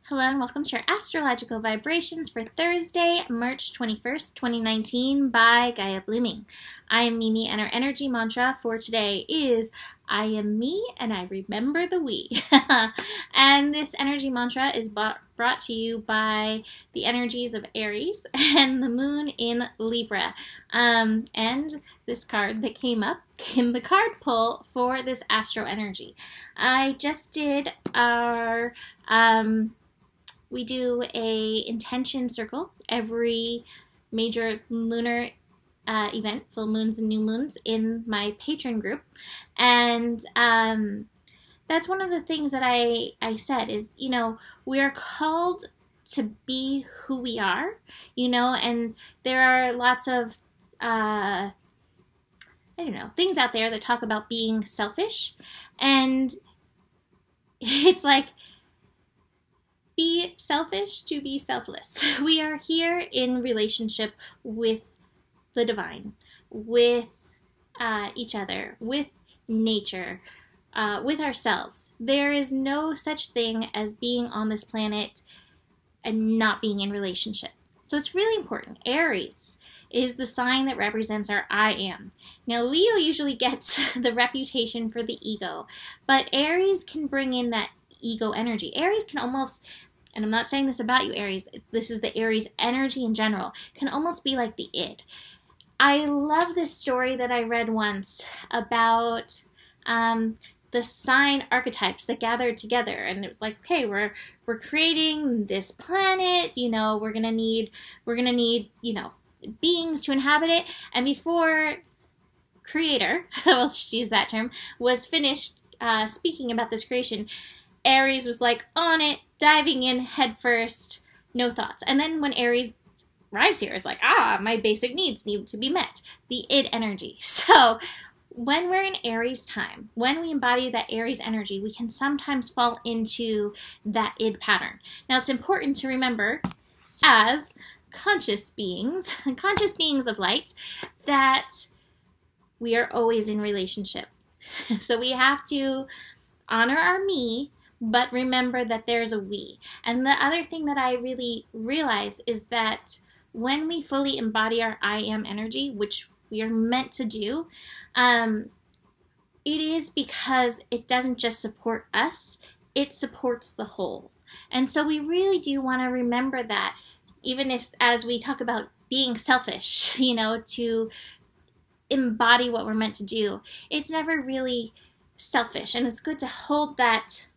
Hello and welcome to your astrological vibrations for Thursday, March 21st, 2019 by Gaia Blooming. I am Mimi and our energy mantra for today is I am me and I remember the we. And this energy mantra is brought to you by the energies of Aries and the moon in Libra. And this card that came up in the card pull for this astro energy. I just did our we do a intention circle every major lunar event, full moons and new moons, in my patron group. And that's one of the things that I said is, we are called to be who we are, and there are lots of, things out there that talk about being selfish. And it's like, be selfish to be selfless. We are here in relationship with the divine, with each other, with nature, with ourselves. There is no such thing as being on this planet and not being in relationship. So it's really important. Aries is the sign that represents our I am. Now, Leo usually gets the reputation for the ego, but Aries can bring in that ego energy. Aries can almost, and I'm not saying this about you, Aries, this is the Aries energy in general, can almost be like the id. I love this story that I read once about the sign archetypes that gathered together, and it was like, okay, we're creating this planet, we're gonna need beings to inhabit it, and before creator, let's use that term, was finished speaking about this creation, Aries was like on it, diving in head first, no thoughts. And then when Aries arrives here, it's like, my basic needs need to be met. The id energy. So when we're in Aries time, when we embody that Aries energy, we can sometimes fall into that id pattern. Now it's important to remember, as conscious beings of light, that we are always in relationship. So we have to honor our me, but remember that there's a we. And the other thing that I really realize is that when we fully embody our I am energy, which we are meant to do, it is because it doesn't just support us, it supports the whole. And so we really do want to remember that, even if, as we talk about being selfish, to embody what we're meant to do, it's never really selfish. And it's good to hold that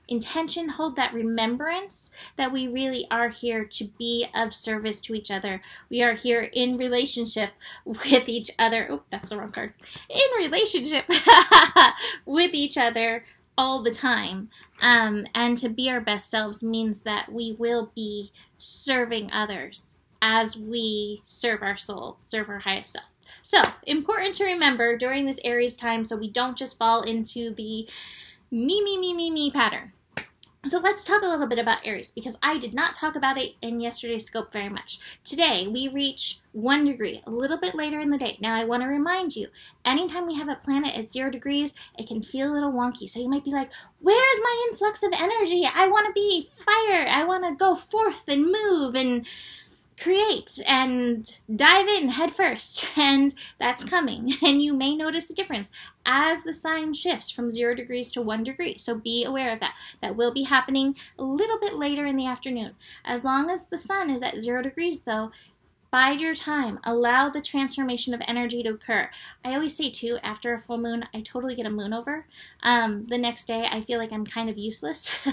intention, hold that remembrance that we really are here to be of service to each other. We are here in relationship with each other. Oh, that's the wrong card. In relationship with each other all the time. And to be our best selves means that we will be serving others as we serve our soul, serve our highest self. So, important to remember during this Aries time so we don't just fall into the me pattern. So let's talk a little bit about Aries, because I did not talk about it in yesterday's scope very much. Today we reach 1 degree, a little bit later in the day. Now I want to remind you, anytime we have a planet at 0 degrees, it can feel a little wonky. So you might be like, where's my influx of energy? I want to be fire. I want to go forth and move and create and dive in head first, and that's coming. And you may notice a difference as the sign shifts from 0 degrees to 1 degree. So be aware of that. That will be happening a little bit later in the afternoon. As long as the sun is at 0 degrees though, bide your time. Allow the transformation of energy to occur. I always say too, after a full moon, I totally get a moon over. The next day I feel like I'm kind of useless.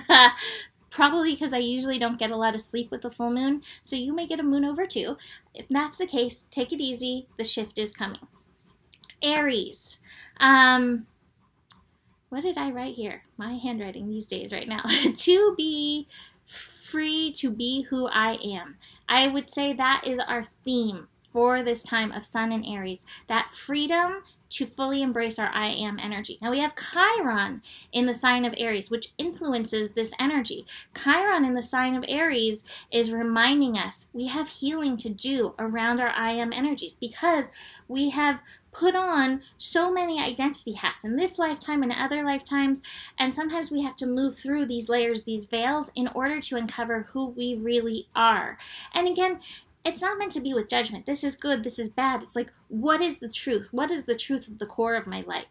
Probably because I usually don't get a lot of sleep with the full moon, so you may get a moon over too. If that's the case, take it easy. The shift is coming. Aries. What did I write here? My handwriting these days right now. To be free to be who I am. I would say that is our theme for this time of Sun and Aries. That freedom to fully embrace our I am energy. Now we have Chiron in the sign of Aries, which influences this energy. Chiron in the sign of Aries is reminding us we have healing to do around our I am energies, because we have put on so many identity hats in this lifetime and other lifetimes, and sometimes we have to move through these layers, these veils, in order to uncover who we really are. And again, it's not meant to be with judgment. This is good, this is bad. It's like, what is the truth? What is the truth of the core of my life?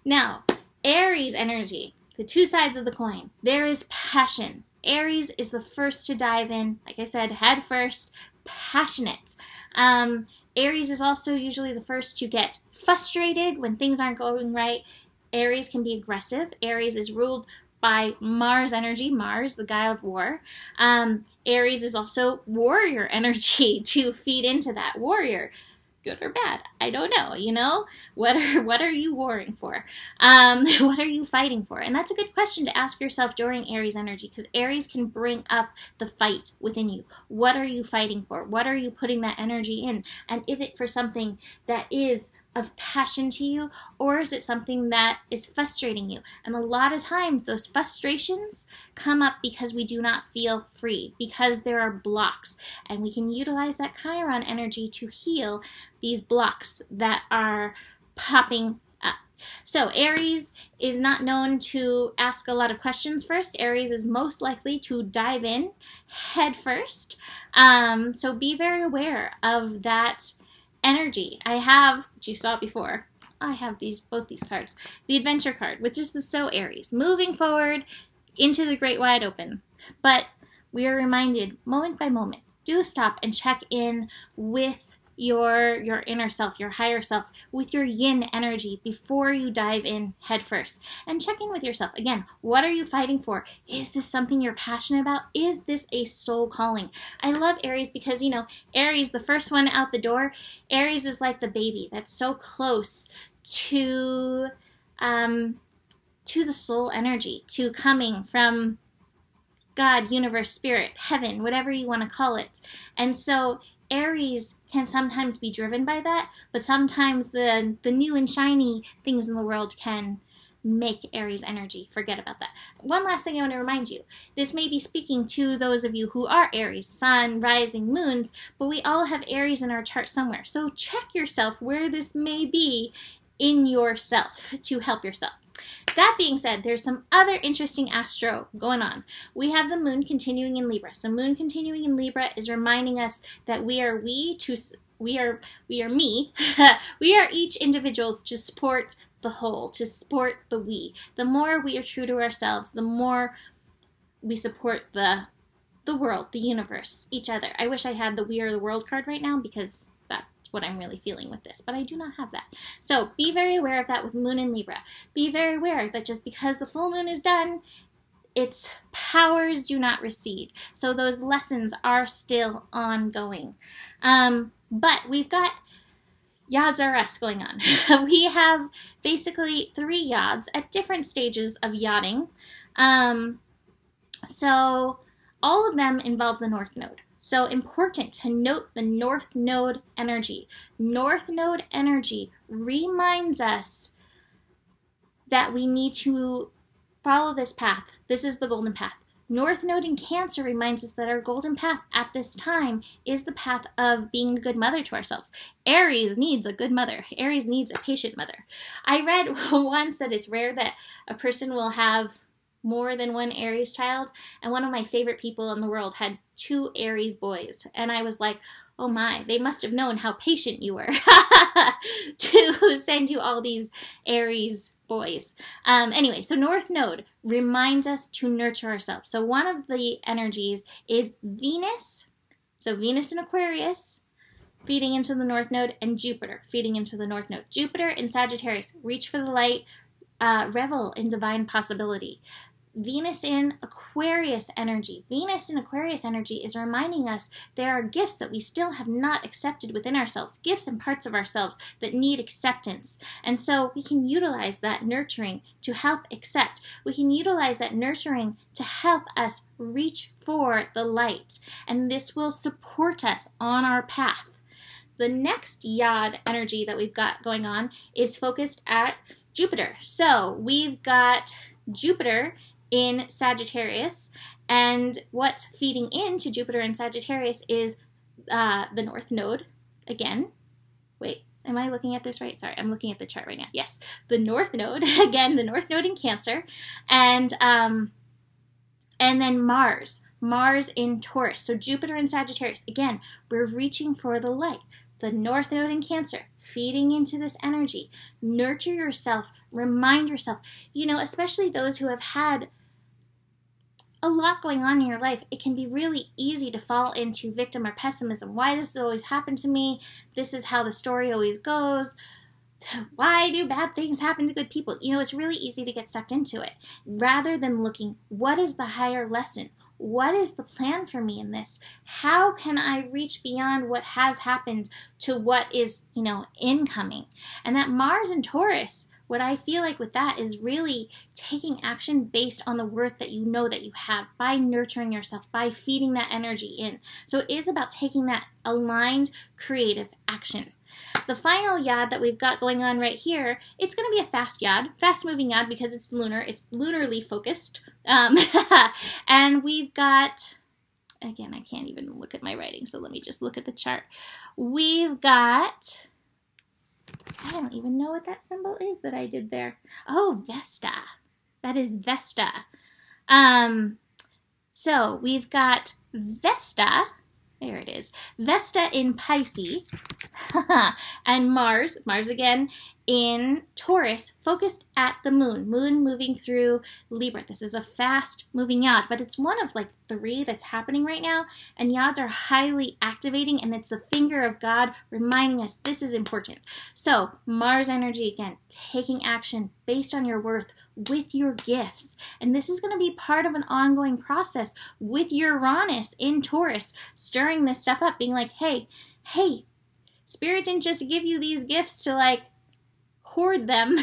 Now, Aries energy, the two sides of the coin. There is passion. Aries is the first to dive in, like I said, head first, passionate. Aries is also usually the first to get frustrated when things aren't going right. Aries can be aggressive. Aries is ruled by Mars energy, Mars, the god of war. Aries is also warrior energy to feed into that. Warrior, good or bad? I don't know, you know? What are you warring for? What are you fighting for? And that's a good question to ask yourself during Aries energy, because Aries can bring up the fight within you. What are you fighting for? What are you putting that energy in? And is it for something that is of passion to you, or is it something that is frustrating you? And a lot of times those frustrations come up because we do not feel free, because there are blocks, and we can utilize that Chiron energy to heal these blocks that are popping up. So Aries is not known to ask a lot of questions first. Aries is most likely to dive in head first. So be very aware of that energy. I have, which you saw before, I have both these cards. The Adventure card, which is so Aries, moving forward into the great wide open. But we are reminded moment by moment, do stop and check in with your inner self, your higher self, with your yin energy before you dive in head first. And check in with yourself. Again, what are you fighting for? Is this something you're passionate about? Is this a soul calling? I love Aries because, you know, Aries, the first one out the door, Aries is like the baby that's so close to the soul energy, to coming from God, universe, spirit, heaven, whatever you want to call it. And so Aries can sometimes be driven by that, but sometimes the new and shiny things in the world can make Aries energy forget about that. One last thing I want to remind you. This may be speaking to those of you who are Aries, sun, rising, moons, but we all have Aries in our chart somewhere. So check yourself where this may be in yourself to help yourself. That being said, there's some other interesting astro going on. We have the moon continuing in Libra. So moon continuing in Libra is reminding us that we are me. We are each individuals to support the whole, to support the we. The more we are true to ourselves, the more we support the world, the universe, each other. I wish I had the We Are the World card right now, because that's what I'm really feeling with this, but I do not have that. So be very aware of that with moon in Libra. Be very aware that just because the full moon is done, its powers do not recede. So those lessons are still ongoing. But we've got Yads Are Us going on. We have basically 3 yads at different stages of yachting. So all of them involve the North Node. So important to note the North Node energy. North Node energy reminds us that we need to follow this path. This is the golden path. North Node in Cancer reminds us that our golden path at this time is the path of being a good mother to ourselves. Aries needs a good mother. Aries needs a patient mother. I read once that it's rare that a person will have more than one Aries child, and one of my favorite people in the world had 2 Aries boys, and I was like, oh my, they must have known how patient you were to send you all these Aries boys. Anyway, so North Node reminds us to nurture ourselves. So one of the energies is Venus, so Venus in Aquarius, feeding into the North Node, and Jupiter feeding into the North Node. Jupiter in Sagittarius, reach for the light, revel in divine possibility. Venus in Aquarius energy. Venus in Aquarius energy is reminding us there are gifts that we still have not accepted within ourselves, gifts and parts of ourselves that need acceptance. And so we can utilize that nurturing to help accept. We can utilize that nurturing to help us reach for the light. And this will support us on our path. The next yod energy that we've got going on is focused at Jupiter. So we've got Jupiter in Sagittarius, and what's feeding into Jupiter in Sagittarius is the North Node again. Wait, Am I looking at this right? Sorry, I'm looking at the chart right now. Yes, the North Node, again, the North Node in Cancer, and then Mars in Taurus. So Jupiter in Sagittarius. Again, we're reaching for the light. The North Node in Cancer, feeding into this energy. Nurture yourself. Remind yourself. You know, especially those who have had a lot going on in your life, it can be really easy to fall into victim or pessimism. Why does this always happen to me? This is how the story always goes. Why do bad things happen to good people? You know, it's really easy to get sucked into it. Rather than looking, what is the higher lesson? What is the plan for me in this? How can I reach beyond what has happened to what is, you know, incoming? And that Mars in Taurus, what I feel like with that is really taking action based on the worth that you know that you have, by nurturing yourself, by feeding that energy in. So it is about taking that aligned, creative action. The final yod that we've got going on right here, it's going to be a fast yod, fast-moving yod because it's lunar. It's lunarly focused. And we've got, again, I can't even look at my writing, so let me just look at the chart. We've got, I don't even know what that symbol is that I did there. Oh, Vesta. That is Vesta. So we've got Vesta. There it is. Vesta in Pisces. And Mars again in Taurus, focused at the moon. Moon moving through Libra. This is a fast moving yod, but it's one of like 3 that's happening right now. And yods are highly activating, and it's the finger of God reminding us this is important. So Mars energy again, taking action based on your worth with your gifts. And this is going to be part of an ongoing process with Uranus in Taurus, stirring this stuff up, being like, hey, Spirit didn't just give you these gifts to like hoard them.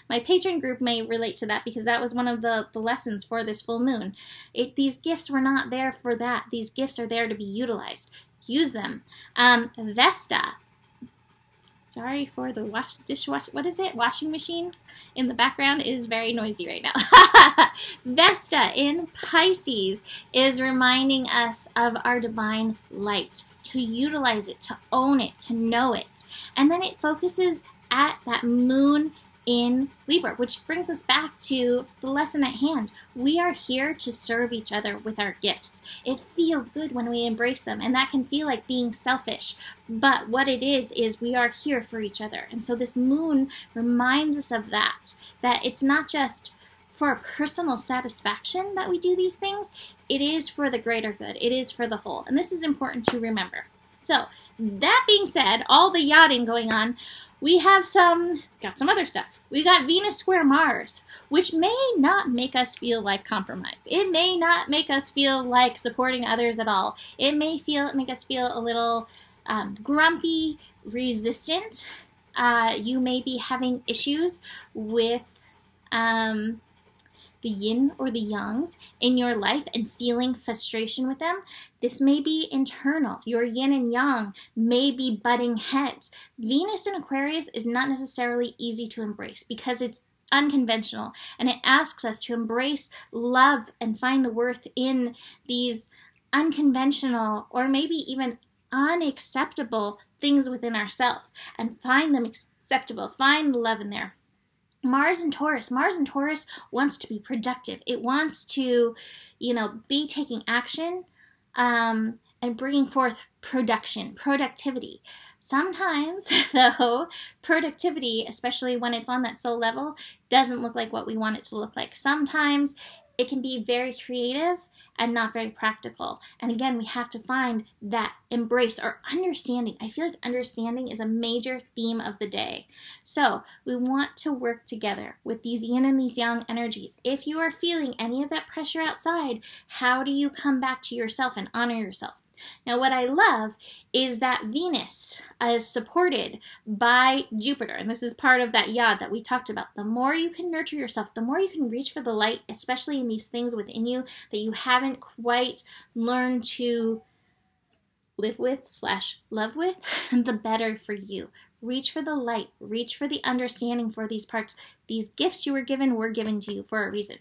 My patron group may relate to that because that was one of the lessons for this full moon. These gifts were not there for that. These gifts are there to be utilized. Use them. Vesta. Sorry for the washing machine in the background is very noisy right now. Vesta in Pisces is reminding us of our divine light, to utilize it, to own it, to know it. And then it focuses at that moon in Libra, which brings us back to the lesson at hand. We are here to serve each other with our gifts. It feels good when we embrace them, and that can feel like being selfish. But what it is we are here for each other. And so this moon reminds us of that it's not just for personal satisfaction that we do these things. It is for the greater good. It is for the whole. And this is important to remember. So that being said, all the yachting going on, we have got some other stuff. We got Venus square Mars, which may not make us feel like compromise. It may not make us feel like supporting others at all. It may make us feel a little grumpy, resistant. You may be having issues with the yin or the yangs in your life and feeling frustration with them. This may be internal. Your yin and yang may be butting heads. Venus in Aquarius is not necessarily easy to embrace because it's unconventional, and it asks us to embrace love and find the worth in these unconventional or maybe even unacceptable things within ourselves and find them acceptable. Find the love in there. Mars and Taurus wants to be productive. It wants to, be taking action and bringing forth productivity. Sometimes, though, productivity, especially when it's on that soul level, doesn't look like what we want it to look like. Sometimes it can be very creative and not very practical. And again, we have to find that embrace or understanding. I feel like understanding is a major theme of the day. So we want to work together with these yin and these yang energies. If you are feeling any of that pressure outside, how do you come back to yourself and honor yourself? Now, what I love is that Venus is supported by Jupiter, and this is part of that yod that we talked about. The more you can nurture yourself, the more you can reach for the light, especially in these things within you that you haven't quite learned to live with / love with, the better for you. Reach for the light. Reach for the understanding for these parts. These gifts you were given to you for a reason.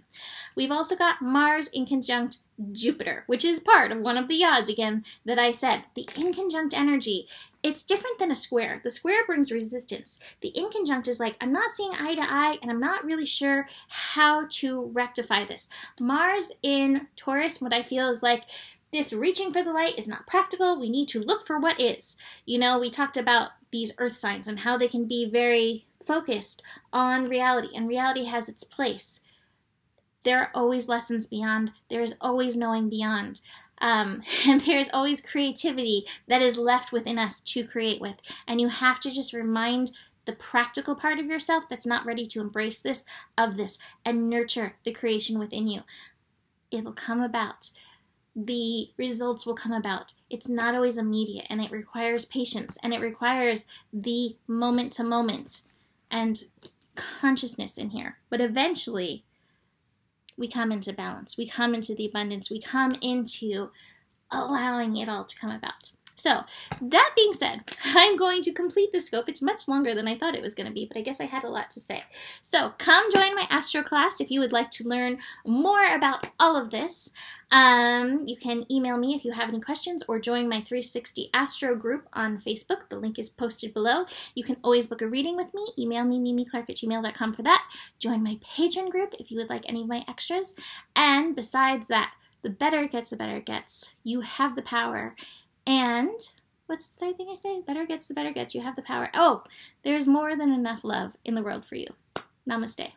We've also got Mars in conjunct Jupiter, which is part of one of the odds, again, that I said. The in conjunct energy, it's different than a square. The square brings resistance. The in conjunct is like, I'm not seeing eye to eye, and I'm not really sure how to rectify this. Mars in Taurus, what I feel is like, this reaching for the light is not practical. We need to look for what is. You know, we talked about these earth signs and how they can be very focused on reality, and reality has its place. There are always lessons beyond. There is always knowing beyond. And there's always creativity that is left within us to create with. And you have to just remind the practical part of yourself that's not ready to embrace this, of this, and nurture the creation within you. It'll come about. The results will come about. It's not always immediate, and it requires patience, and it requires the moment to moment and consciousness in here. But eventually, we come into balance. We come into the abundance. We come into allowing it all to come about. So, that being said, I'm going to complete the scope. It's much longer than I thought it was going to be, but I guess I had a lot to say. So, come join my astro class if you would like to learn more about all of this. You can email me if you have any questions, or join my 360 Astro group on Facebook. The link is posted below. You can always book a reading with me. Email me, mimiclark@gmail.com for that. Join my Patreon group if you would like any of my extras. And besides that, the better it gets, the better it gets. You have the power. And what's the third thing I say? The better it gets, the better it gets. You have the power. Oh, there's more than enough love in the world for you. Namaste.